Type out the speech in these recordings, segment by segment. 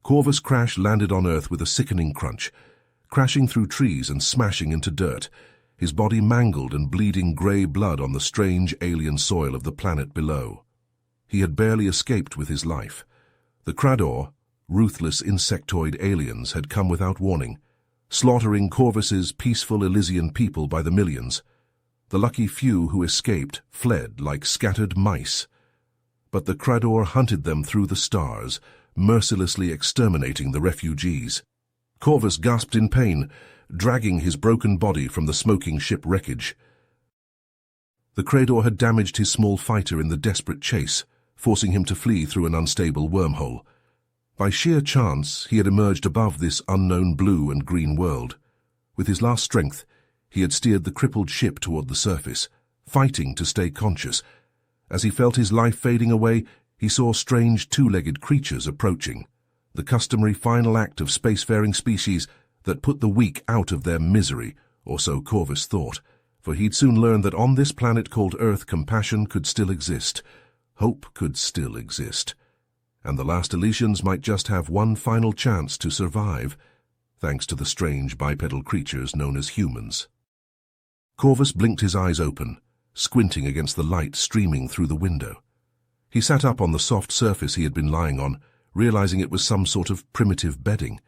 Corvus' crash landed on Earth with a sickening crunch, crashing through trees and smashing into dirt, his body mangled and bleeding grey blood on the strange alien soil of the planet below. He had barely escaped with his life. The Crador, ruthless insectoid aliens, had come without warning, slaughtering Corvus's peaceful Elysian people by the millions. The lucky few who escaped fled like scattered mice. But the Crador hunted them through the stars, mercilessly exterminating the refugees. Corvus gasped in pain, dragging his broken body from the smoking ship wreckage. The Crador had damaged his small fighter in the desperate chase, forcing him to flee through an unstable wormhole. By sheer chance, he had emerged above this unknown blue and green world. With his last strength, he had steered the crippled ship toward the surface, fighting to stay conscious. As he felt his life fading away, he saw strange two-legged creatures approaching, the customary final act of spacefaring species that put the weak out of their misery, or so Corvus thought, for he'd soon learn that on this planet called Earth compassion could still exist, hope could still exist, and the last Elysians might just have one final chance to survive, thanks to the strange bipedal creatures known as humans. Corvus blinked his eyes open, squinting against the light streaming through the window. He sat up on the soft surface he had been lying on, realizing it was some sort of primitive bedding.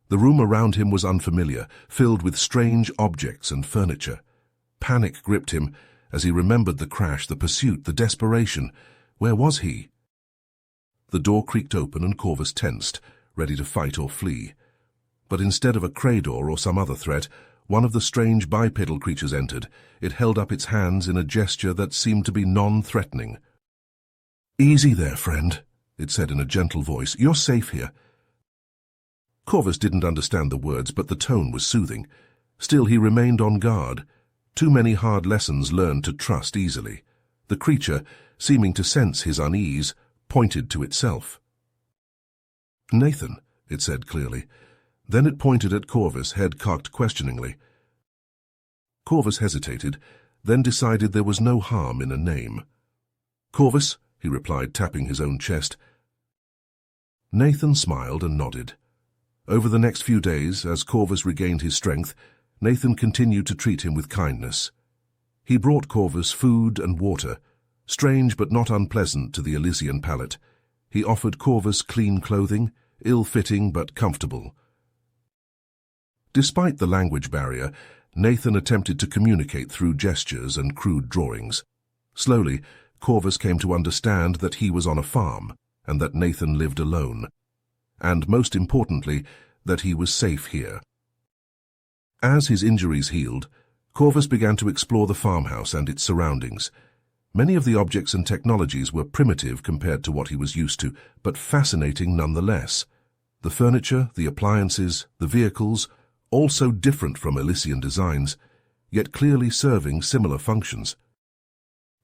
The room around him was unfamiliar, filled with strange objects and furniture. Panic gripped him as he remembered the crash, the pursuit, the desperation. Where was he? The door creaked open and Corvus tensed, ready to fight or flee. But instead of a Crador or some other threat, one of the strange bipedal creatures entered. It held up its hands in a gesture that seemed to be non-threatening. "Easy there, friend," it said in a gentle voice. "You're safe here." Corvus didn't understand the words, but the tone was soothing. Still, he remained on guard. Too many hard lessons learned to trust easily. The creature, seeming to sense his unease, pointed to itself. "Nathan," it said clearly. Then it pointed at Corvus, head cocked questioningly. Corvus hesitated, then decided there was no harm in a name. "Corvus," he replied, tapping his own chest. Nathan smiled and nodded. Over the next few days, as Corvus regained his strength, Nathan continued to treat him with kindness. He brought Corvus food and water, strange but not unpleasant to the Elysian palate. He offered Corvus clean clothing, ill-fitting but comfortable. Despite the language barrier, Nathan attempted to communicate through gestures and crude drawings. Slowly, Corvus came to understand that he was on a farm, and that Nathan lived alone. And most importantly, that he was safe here. As his injuries healed, Corvus began to explore the farmhouse and its surroundings. Many of the objects and technologies were primitive compared to what he was used to, but fascinating nonetheless. The furniture, the appliances, the vehicles, all so different from Elysian designs, yet clearly serving similar functions.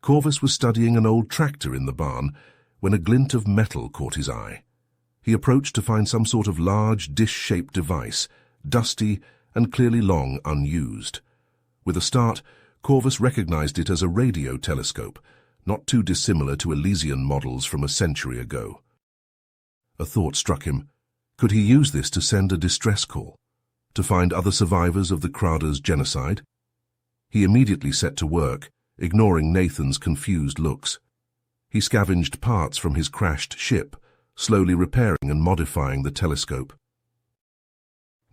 Corvus was studying an old tractor in the barn when a glint of metal caught his eye. He approached to find some sort of large, dish-shaped device, dusty and clearly long unused. With a start, Corvus recognized it as a radio telescope, not too dissimilar to Elysian models from a century ago. A thought struck him. Could he use this to send a distress call? To find other survivors of the Crador's genocide? He immediately set to work, ignoring Nathan's confused looks. He scavenged parts from his crashed ship, slowly repairing and modifying the telescope.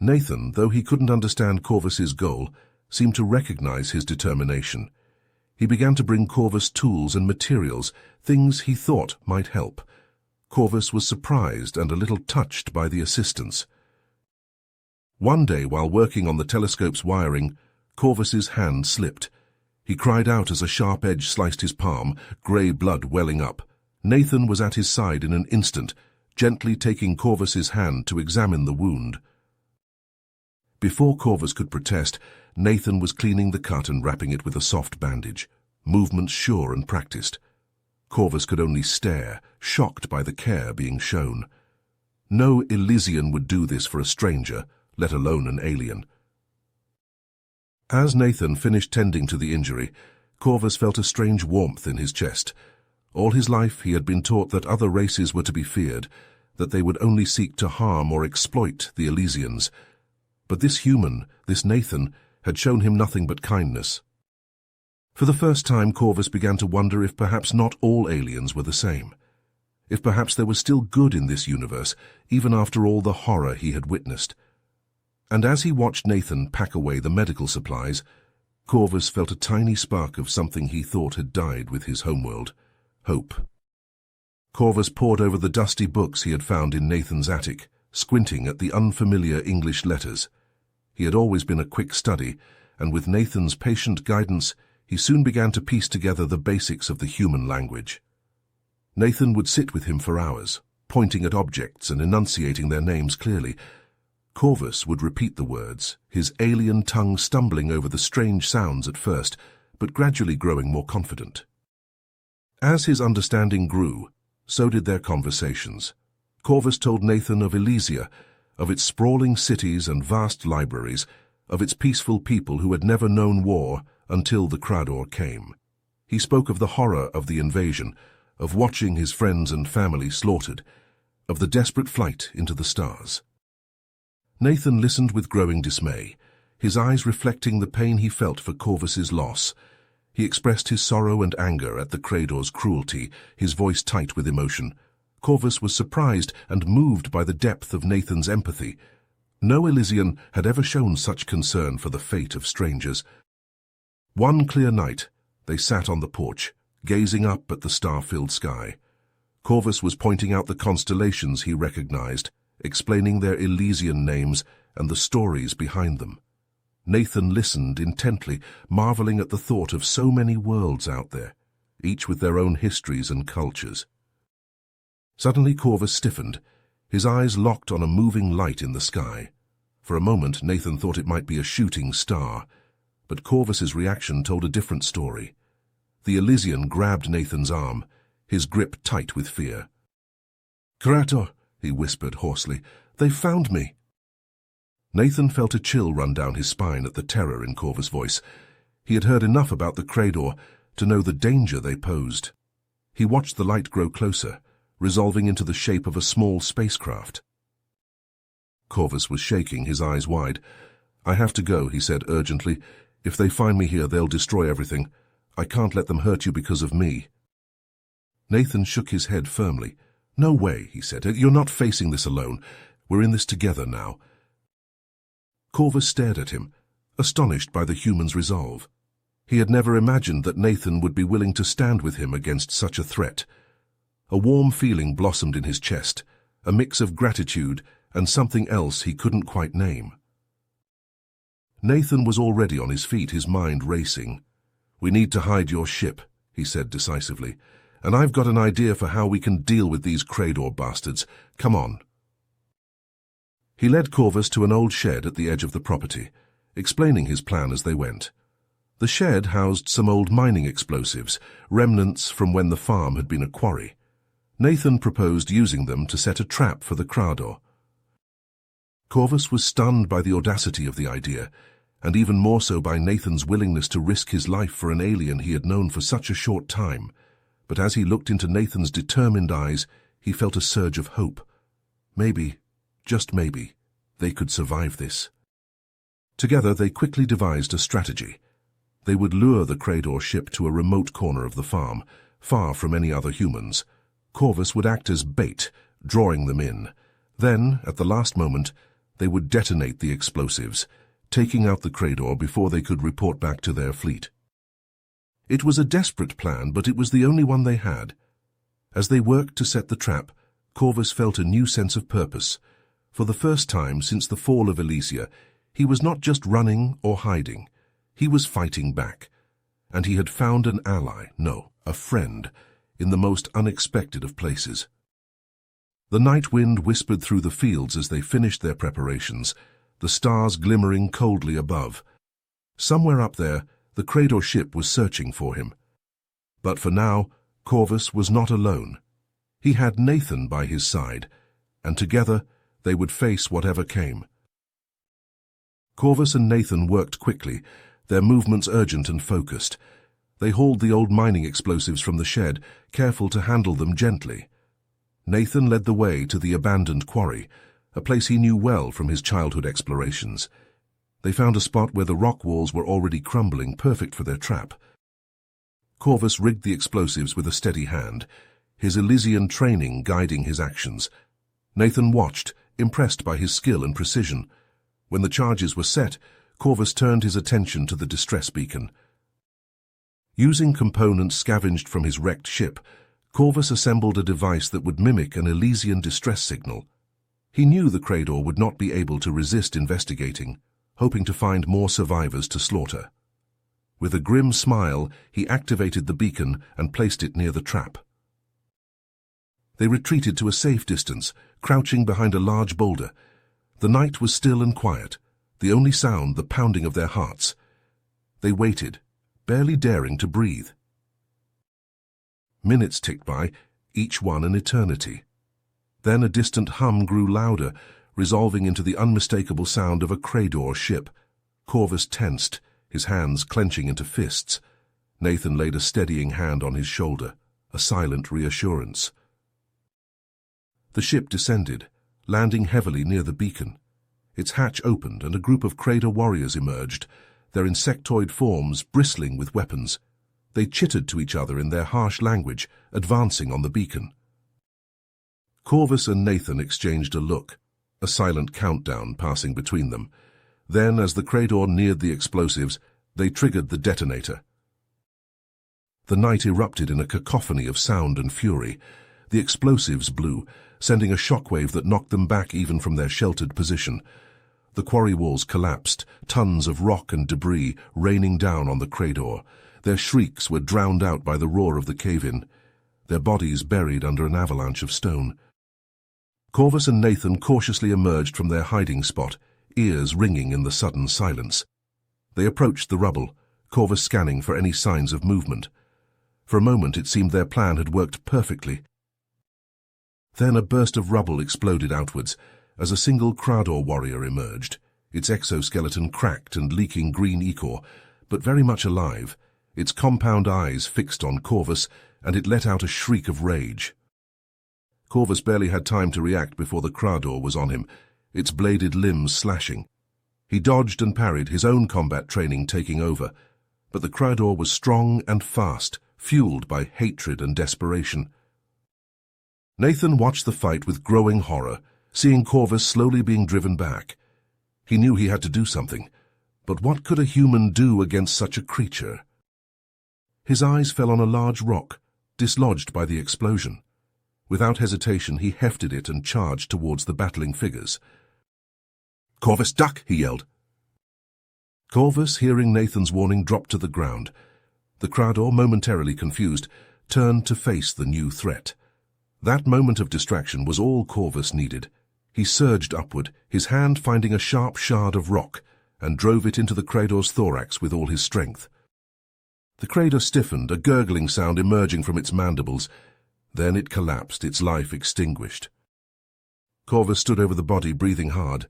Nathan, though he couldn't understand Corvus's goal, seemed to recognize his determination. He began to bring Corvus tools and materials, things he thought might help. Corvus was surprised and a little touched by the assistance. One day, while working on the telescope's wiring, Corvus's hand slipped. He cried out as a sharp edge sliced his palm, grey blood welling up. Nathan was at his side in an instant, gently taking Corvus's hand to examine the wound. Before Corvus could protest, Nathan was cleaning the cut and wrapping it with a soft bandage, movements sure and practiced. Corvus could only stare, shocked by the care being shown. No Elysian would do this for a stranger, let alone an alien. As Nathan finished tending to the injury, Corvus felt a strange warmth in his chest. All his life he had been taught that other races were to be feared, that they would only seek to harm or exploit the Elysians. But this human, this Nathan, had shown him nothing but kindness. For the first time, Corvus began to wonder if perhaps not all aliens were the same. If perhaps there was still good in this universe, even after all the horror he had witnessed. And as he watched Nathan pack away the medical supplies, Corvus felt a tiny spark of something he thought had died with his homeworld: hope. Corvus pored over the dusty books he had found in Nathan's attic, squinting at the unfamiliar English letters. He had always been a quick study, and with Nathan's patient guidance, he soon began to piece together the basics of the human language. Nathan would sit with him for hours, pointing at objects and enunciating their names clearly. Corvus would repeat the words, his alien tongue stumbling over the strange sounds at first, but gradually growing more confident. As his understanding grew, so did their conversations. Corvus told Nathan of Elysia, of its sprawling cities and vast libraries, of its peaceful people who had never known war until the Crador came. He spoke of the horror of the invasion, of watching his friends and family slaughtered, of the desperate flight into the stars. Nathan listened with growing dismay, his eyes reflecting the pain he felt for Corvus's loss. He expressed his sorrow and anger at the Crador's cruelty, his voice tight with emotion. Corvus was surprised and moved by the depth of Nathan's empathy. No Elysian had ever shown such concern for the fate of strangers. One clear night, they sat on the porch, gazing up at the star-filled sky. Corvus was pointing out the constellations he recognized, explaining their Elysian names and the stories behind them. Nathan listened intently, marveling at the thought of so many worlds out there, each with their own histories and cultures. Suddenly Corvus stiffened, his eyes locked on a moving light in the sky. For a moment Nathan thought it might be a shooting star, but Corvus's reaction told a different story. The Elysian grabbed Nathan's arm, his grip tight with fear. "Crator," he whispered hoarsely, "they found me." Nathan felt a chill run down his spine at the terror in Corvus' voice. He had heard enough about the Crador to know the danger they posed. He watched the light grow closer, resolving into the shape of a small spacecraft. Corvus was shaking, his eyes wide. "I have to go," he said urgently. "If they find me here, they'll destroy everything. I can't let them hurt you because of me." Nathan shook his head firmly. "No way," he said. "You're not facing this alone. We're in this together now." Corvus stared at him, astonished by the human's resolve. He had never imagined that Nathan would be willing to stand with him against such a threat. A warm feeling blossomed in his chest, a mix of gratitude and something else he couldn't quite name. Nathan was already on his feet, his mind racing. "We need to hide your ship," he said decisively, "and I've got an idea for how we can deal with these Crador bastards. Come on." He led Corvus to an old shed at the edge of the property, explaining his plan as they went. The shed housed some old mining explosives, remnants from when the farm had been a quarry. Nathan proposed using them to set a trap for the Crador. Corvus was stunned by the audacity of the idea, and even more so by Nathan's willingness to risk his life for an alien he had known for such a short time. But as he looked into Nathan's determined eyes, he felt a surge of hope. Maybe, just maybe, they could survive this. Together they quickly devised a strategy. They would lure the Crador ship to a remote corner of the farm, far from any other humans. Corvus would act as bait, drawing them in. Then, at the last moment, they would detonate the explosives, taking out the Crador before they could report back to their fleet. It was a desperate plan, but it was the only one they had. As they worked to set the trap, Corvus felt a new sense of purpose. For the first time since the fall of Elysia, he was not just running or hiding. He was fighting back. And he had found an ally, no, a friend, in the most unexpected of places. The night wind whispered through the fields as they finished their preparations, the stars glimmering coldly above. Somewhere up there, the Crador ship was searching for him. But for now, Corvus was not alone. He had Nathan by his side, and together they would face whatever came. Corvus and Nathan worked quickly, their movements urgent and focused. They hauled the old mining explosives from the shed, careful to handle them gently. Nathan led the way to the abandoned quarry, a place he knew well from his childhood explorations. They found a spot where the rock walls were already crumbling, perfect for their trap. Corvus rigged the explosives with a steady hand, his Elysian training guiding his actions. Nathan watched, impressed by his skill and precision. When the charges were set, Corvus turned his attention to the distress beacon. Using components scavenged from his wrecked ship, Corvus assembled a device that would mimic an Elysian distress signal. He knew the Crador would not be able to resist investigating, hoping to find more survivors to slaughter. With a grim smile, he activated the beacon and placed it near the trap. They retreated to a safe distance, crouching behind a large boulder. The night was still and quiet, the only sound the pounding of their hearts. They waited, barely daring to breathe. Minutes ticked by, each one an eternity. Then a distant hum grew louder, resolving into the unmistakable sound of a Crador ship. Corvus tensed, his hands clenching into fists. Nathan laid a steadying hand on his shoulder, a silent reassurance. The ship descended, landing heavily near the beacon. Its hatch opened and a group of Crador warriors emerged, their insectoid forms bristling with weapons. They chittered to each other in their harsh language, advancing on the beacon. Corvus and Nathan exchanged a look, a silent countdown passing between them. Then, as the Crador neared the explosives, they triggered the detonator. The night erupted in a cacophony of sound and fury. The explosives blew, sending a shockwave that knocked them back even from their sheltered position. The quarry walls collapsed, tons of rock and debris raining down on the Crador. Their shrieks were drowned out by the roar of the cave-in, their bodies buried under an avalanche of stone. Corvus and Nathan cautiously emerged from their hiding spot, ears ringing in the sudden silence. They approached the rubble, Corvus scanning for any signs of movement. For a moment it seemed their plan had worked perfectly. Then a burst of rubble exploded outwards, as a single Crador warrior emerged, its exoskeleton cracked and leaking green ichor, but very much alive, its compound eyes fixed on Corvus, and it let out a shriek of rage. Corvus barely had time to react before the Crador was on him, its bladed limbs slashing. He dodged and parried, his own combat training taking over, but the Crador was strong and fast, fueled by hatred and desperation. Nathan watched the fight with growing horror, seeing Corvus slowly being driven back. He knew he had to do something, but what could a human do against such a creature? His eyes fell on a large rock, dislodged by the explosion. Without hesitation, he hefted it and charged towards the battling figures. "Corvus, duck!" he yelled. Corvus, hearing Nathan's warning, dropped to the ground. The Crador, momentarily confused, turned to face the new threat. That moment of distraction was all Corvus needed. He surged upward, his hand finding a sharp shard of rock, and drove it into the Crador's thorax with all his strength. The Crador stiffened, a gurgling sound emerging from its mandibles. Then it collapsed, its life extinguished. Corvus stood over the body, breathing hard.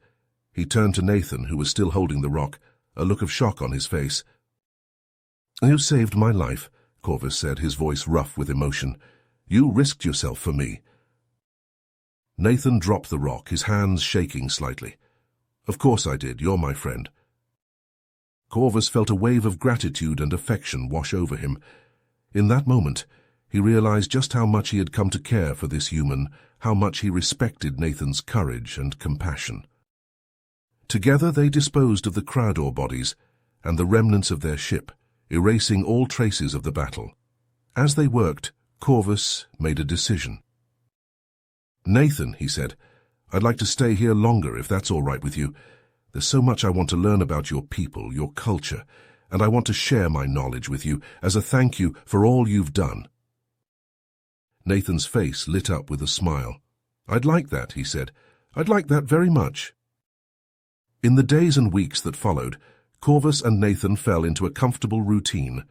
He turned to Nathan, who was still holding the rock, a look of shock on his face. "You saved my life," Corvus said, his voice rough with emotion. "You risked yourself for me." Nathan dropped the rock, his hands shaking slightly. "Of course I did. You're my friend." Corvus felt a wave of gratitude and affection wash over him. In that moment, he realized just how much he had come to care for this human, how much he respected Nathan's courage and compassion. Together they disposed of the Crador bodies and the remnants of their ship, erasing all traces of the battle. As they worked, Corvus made a decision. "Nathan," he said, "I'd like to stay here longer if that's all right with you. There's so much I want to learn about your people, your culture, and I want to share my knowledge with you as a thank you for all you've done." Nathan's face lit up with a smile. "I'd like that," he said. "I'd like that very much." In the days and weeks that followed, Corvus and Nathan fell into a comfortable routine.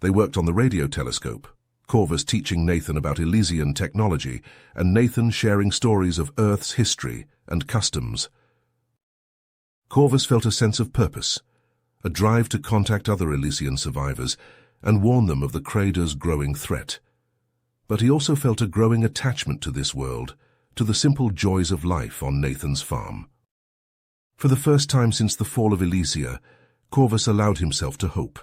They worked on the radio telescope, Corvus teaching Nathan about Elysian technology, and Nathan sharing stories of Earth's history and customs. Corvus felt a sense of purpose, a drive to contact other Elysian survivors and warn them of the Crador's growing threat. But he also felt a growing attachment to this world, to the simple joys of life on Nathan's farm. For the first time since the fall of Elysia, Corvus allowed himself to hope.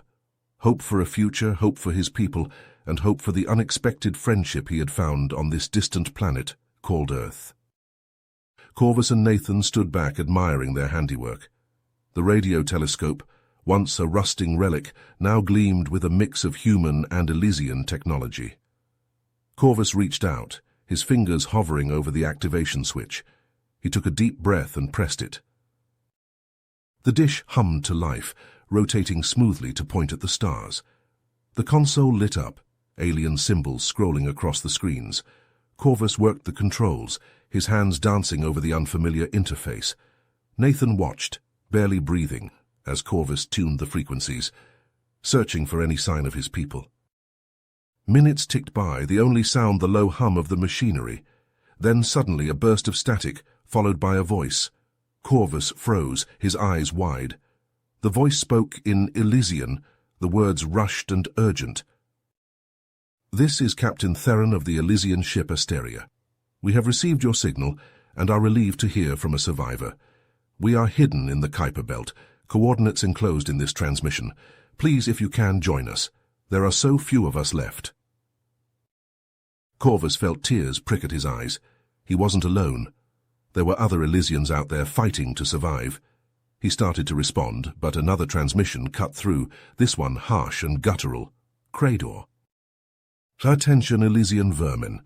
Hope for a future, hope for his people, and hope for the unexpected friendship he had found on this distant planet called Earth. Corvus and Nathan stood back admiring their handiwork. The radio telescope, once a rusting relic, now gleamed with a mix of human and Elysian technology. Corvus reached out, his fingers hovering over the activation switch. He took a deep breath and pressed it. The dish hummed to life, rotating smoothly to point at the stars. The console lit up, alien symbols scrolling across the screens. Corvus worked the controls, his hands dancing over the unfamiliar interface. Nathan watched, barely breathing, as Corvus tuned the frequencies, searching for any sign of his people. Minutes ticked by, the only sound the low hum of the machinery. Then suddenly a burst of static, followed by a voice. Corvus froze, his eyes wide. The voice spoke in Elysian, the words rushed and urgent. "This is Captain Theron of the Elysian ship Asteria. We have received your signal and are relieved to hear from a survivor. We are hidden in the Kuiper Belt, coordinates enclosed in this transmission. Please, if you can, join us. There are so few of us left." Corvus felt tears prick at his eyes. He wasn't alone. There were other Elysians out there fighting to survive. He started to respond, but another transmission cut through, this one harsh and guttural. "Crador. Attention, Elysian vermin.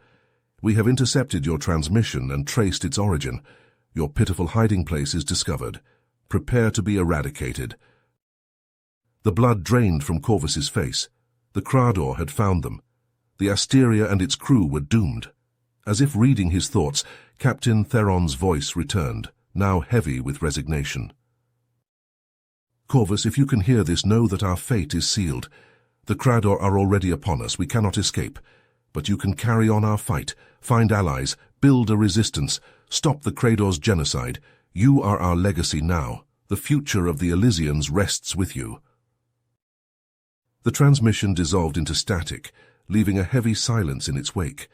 We have intercepted your transmission and traced its origin. Your pitiful hiding place is discovered. Prepare to be eradicated." The blood drained from Corvus's face. The Crador had found them. The Asteria and its crew were doomed. As if reading his thoughts, Captain Theron's voice returned, now heavy with resignation. "Corvus, if you can hear this, know that our fate is sealed. The Crador are already upon us. We cannot escape. But you can carry on our fight, find allies, build a resistance, stop the Crador's genocide. You are our legacy now. The future of the Elysians rests with you." The transmission dissolved into static, leaving a heavy silence in its wake.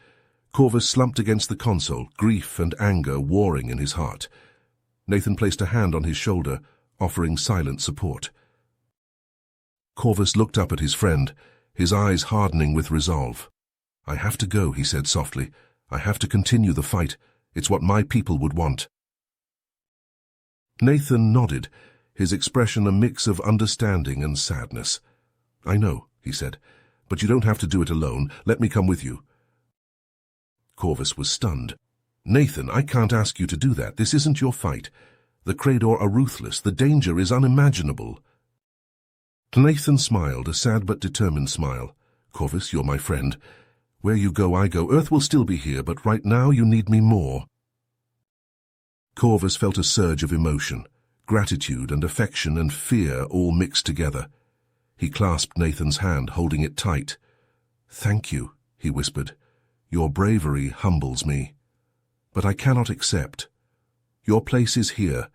Corvus slumped against the console, grief and anger warring in his heart. Nathan placed a hand on his shoulder, offering silent support. Corvus looked up at his friend, his eyes hardening with resolve. "I have to go," he said softly. "I have to continue the fight. It's what my people would want." Nathan nodded, his expression a mix of understanding and sadness. "I know," he said, "but you don't have to do it alone. Let me come with you." Corvus was stunned. "Nathan, I can't ask you to do that. This isn't your fight. The Crador are ruthless. The danger is unimaginable." Nathan smiled, a sad but determined smile. "Corvus, you're my friend. Where you go, I go. Earth will still be here, but right now you need me more." Corvus felt a surge of emotion, gratitude and affection and fear all mixed together. He clasped Nathan's hand, holding it tight. "Thank you," he whispered. "Your bravery humbles me. But I cannot accept. Your place is here,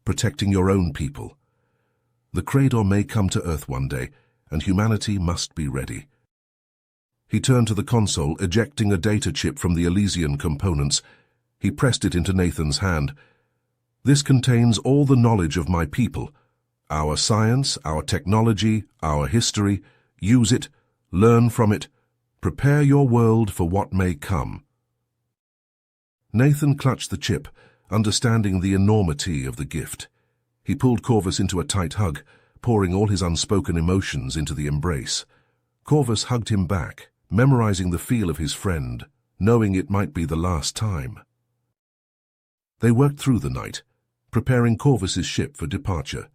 protecting your own people. The Crador may come to Earth one day, and humanity must be ready." He turned to the console, ejecting a data chip from the Elysian components. He pressed it into Nathan's hand. "This contains all the knowledge of my people. Our science, our technology, our history. Use it, learn from it. Prepare your world for what may come." Nathan clutched the chip, understanding the enormity of the gift. He pulled Corvus into a tight hug, pouring all his unspoken emotions into the embrace. Corvus hugged him back, memorizing the feel of his friend, knowing it might be the last time. They worked through the night, preparing Corvus's ship for departure.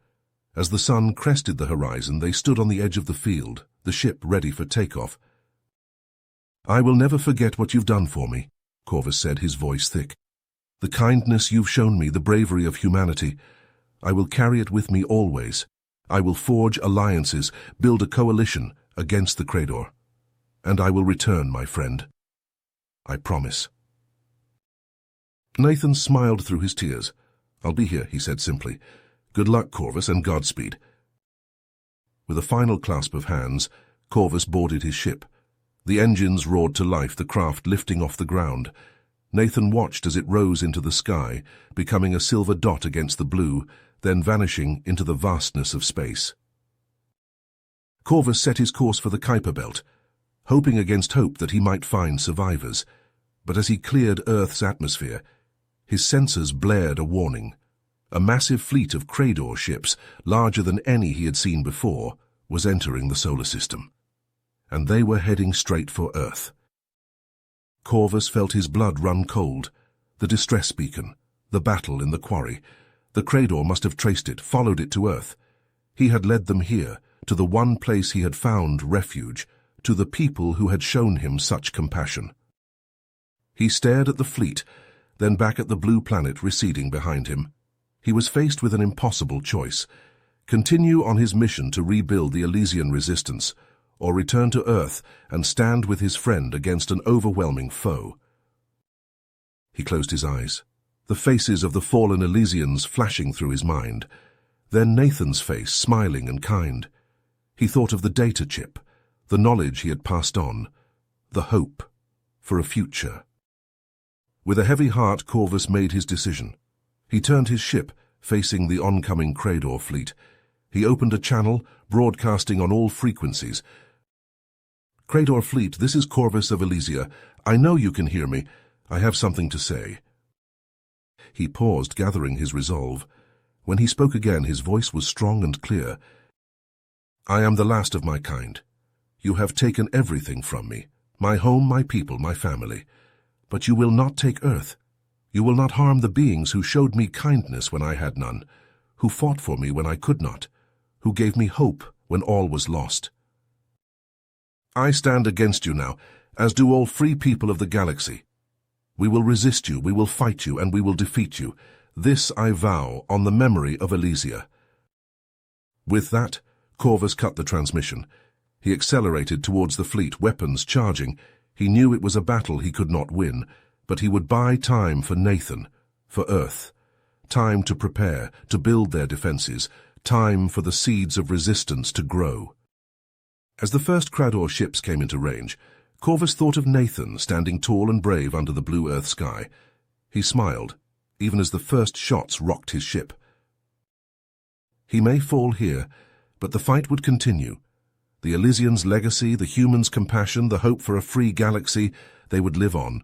As the sun crested the horizon, they stood on the edge of the field, the ship ready for takeoff. "I will never forget what you've done for me," Corvus said, his voice thick. "The kindness you've shown me, the bravery of humanity. I will carry it with me always. I will forge alliances, build a coalition against the Crador. And I will return, my friend. I promise." Nathan smiled through his tears. "I'll be here," he said simply. "Good luck, Corvus, and Godspeed." With a final clasp of hands, Corvus boarded his ship. The engines roared to life, the craft lifting off the ground. Nathan watched as it rose into the sky, becoming a silver dot against the blue, then vanishing into the vastness of space. Corvus set his course for the Kuiper Belt, hoping against hope that he might find survivors. But as he cleared Earth's atmosphere, his sensors blared a warning. A massive fleet of Crador ships, larger than any he had seen before, was entering the solar system. And they were heading straight for Earth. Corvus felt his blood run cold. The distress beacon, the battle in the quarry. The Crador must have traced it, followed it to Earth. He had led them here, to the one place he had found refuge, to the people who had shown him such compassion. He stared at the fleet, then back at the blue planet receding behind him. He was faced with an impossible choice: continue on his mission to rebuild the Elysian resistance, or return to Earth and stand with his friend against an overwhelming foe. He closed his eyes, the faces of the fallen Elysians flashing through his mind. Then Nathan's face, smiling and kind. He thought of the data chip, the knowledge he had passed on, the hope for a future. With a heavy heart, Corvus made his decision. He turned his ship, facing the oncoming Crador fleet. He opened a channel, broadcasting on all frequencies. "Crador fleet, this is Corvus of Elysia. I know you can hear me. I have something to say." He paused, gathering his resolve. When he spoke again, his voice was strong and clear. "I am the last of my kind. You have taken everything from me, my home, my people, my family. But you will not take Earth. You will not harm the beings who showed me kindness when I had none, who fought for me when I could not, who gave me hope when all was lost. I stand against you now, as do all free people of the galaxy. We will resist you, we will fight you, and we will defeat you. This I vow on the memory of Elysia." With that, Corvus cut the transmission. He accelerated towards the fleet, weapons charging. He knew it was a battle he could not win, but he would buy time for Nathan, for Earth. Time to prepare, to build their defenses, time for the seeds of resistance to grow. As the first Crador ships came into range, Corvus thought of Nathan standing tall and brave under the blue Earth sky. He smiled, even as the first shots rocked his ship. He may fall here, but the fight would continue. The Elysians' legacy, the humans' compassion, the hope for a free galaxy, they would live on.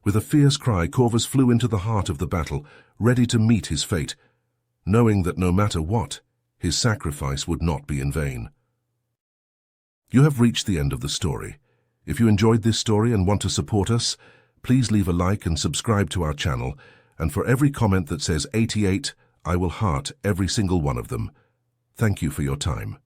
With a fierce cry, Corvus flew into the heart of the battle, ready to meet his fate, knowing that no matter what, his sacrifice would not be in vain. You have reached the end of the story. If you enjoyed this story and want to support us, please leave a like and subscribe to our channel, and for every comment that says 88, I will heart every single one of them. Thank you for your time.